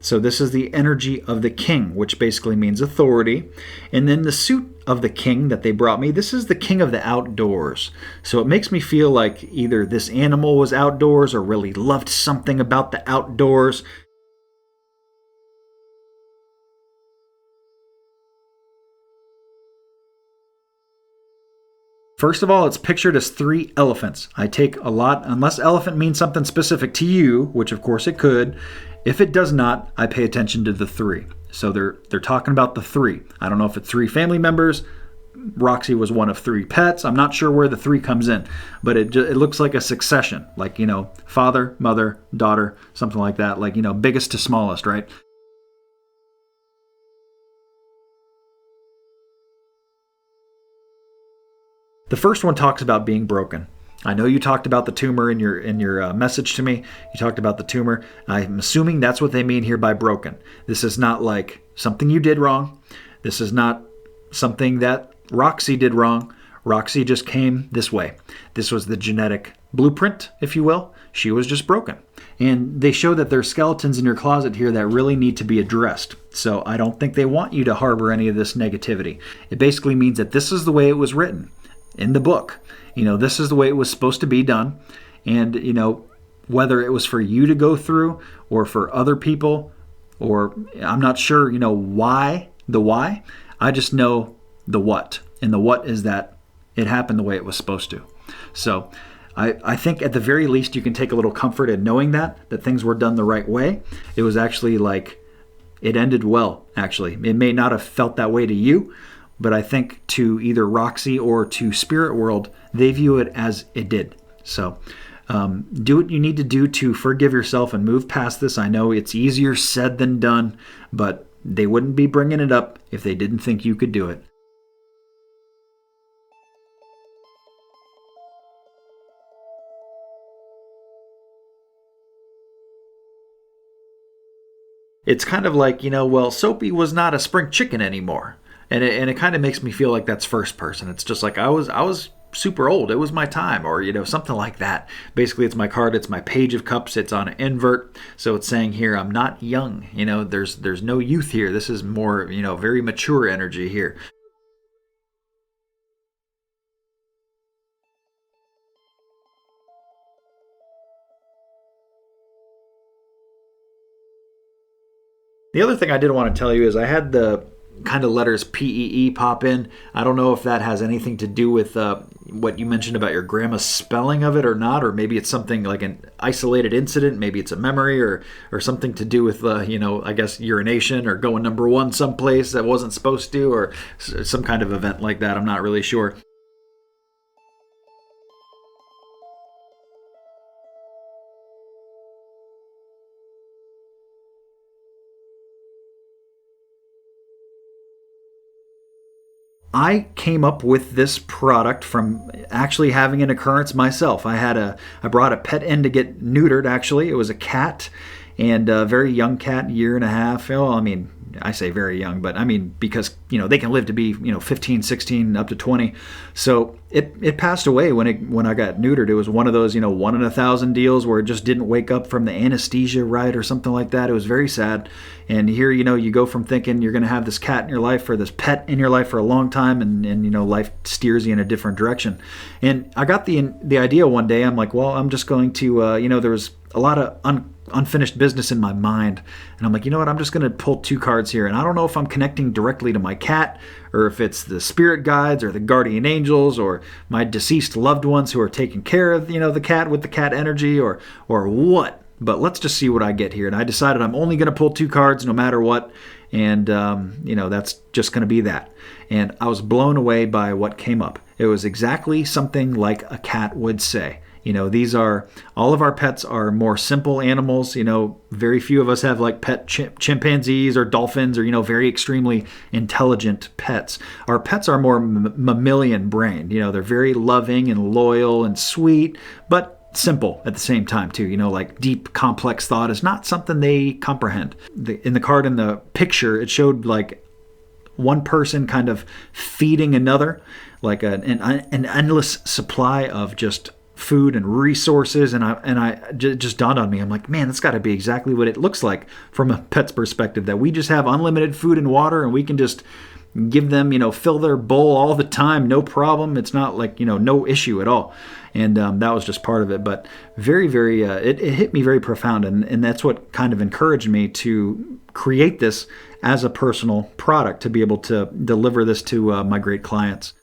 So this is the energy of the king, which basically means authority. And then the suit of the king that they brought me, this is the king of the outdoors. So it makes me feel like either this animal was outdoors or really loved something about the outdoors. First of all, it's pictured as 3 elephants. I take a lot, unless elephant means something specific to you, which of course it could. If it does not, I pay attention to the 3. So they're talking about the 3. I don't know if it's 3 family members. Roxy was one of 3 pets. I'm not sure where the 3 comes in, but it looks like a succession, like, father, mother, daughter, something like that, like, biggest to smallest, right? The first one talks about being broken. I know you talked about the tumor in your message to me. You talked about the tumor. I'm assuming that's what they mean here by broken. This is not like something you did wrong. This is not something that Roxy did wrong. Roxy just came this way. This was the genetic blueprint, if you will. She was just broken. And they show that there's skeletons in your closet here that really need to be addressed. So I don't think they want you to harbor any of this negativity. It basically means that this is the way it was written in the book. This is the way it was supposed to be done. And, whether it was for you to go through or for other people, or I'm not sure, why, I just know the what. And the what is that it happened the way it was supposed to. So I think at the very least you can take a little comfort in knowing that things were done the right way. It was actually like it ended well, actually. It may not have felt that way to you, but I think to either Roxy or to Spirit World, they view it as it did. So do what you need to do to forgive yourself and move past this. I know it's easier said than done, but they wouldn't be bringing it up if they didn't think you could do it. It's kind of like, Soapy was not a spring chicken anymore. And it kind of makes me feel like that's first person. It's just like I was super old. It was my time, or something like that. Basically, it's my card. It's my page of cups. It's on an invert, so it's saying here I'm not young. There's no youth here. This is more very mature energy here. The other thing I did want to tell you is I had the kind of letters PEE pop in. I don't know if that has anything to do with what you mentioned about your grandma's spelling of it or not, or maybe it's something like an isolated incident. Maybe it's a memory or something to do with, I guess urination or going number 1 someplace that wasn't supposed to, or some kind of event like that. I'm not really sure. I came up with this product from actually having an occurrence myself. I brought a pet in to get neutered, actually. It was a cat, and a very young cat, year and a half. Well, I mean, I say very young, but I mean because, they can live to be, 15, 16, up to 20. So it passed away when I got neutered. It was one of those, 1 in 1,000 deals where it just didn't wake up from the anesthesia right or something like that. It was very sad. And here, you go from thinking you're going to have this cat in your life or this pet in your life for a long time, and life steers you in a different direction. And I got the idea one day. I'm like, well, I'm just going to, there was a lot of unfinished business in my mind. And I'm like, you know what? I'm just going to pull 2 cards here. And I don't know if I'm connecting directly to my cat, or if it's the spirit guides or the guardian angels or my deceased loved ones who are taking care of, the cat with the cat energy, or what. But let's just see what I get here. And I decided I'm only going to pull 2 cards no matter what. And, that's just going to be that. And I was blown away by what came up. It was exactly something like a cat would say. All of our pets are more simple animals. Very few of us have like pet chimpanzees or dolphins or, very extremely intelligent pets. Our pets are more mammalian brained. They're very loving and loyal and sweet, but simple at the same time too. Like deep, complex thought is not something they comprehend. In the card in the picture, it showed like one person kind of feeding another, like an endless supply of just food and resources, and just dawned on me. I'm like, man, that's got to be exactly what it looks like from a pet's perspective, that we just have unlimited food and water, and we can just give them, fill their bowl all the time, no problem. It's not like, no issue at all. And that was just part of it. But very, very, it hit me very profound. And that's what kind of encouraged me to create this as a personal product, to be able to deliver this to my great clients.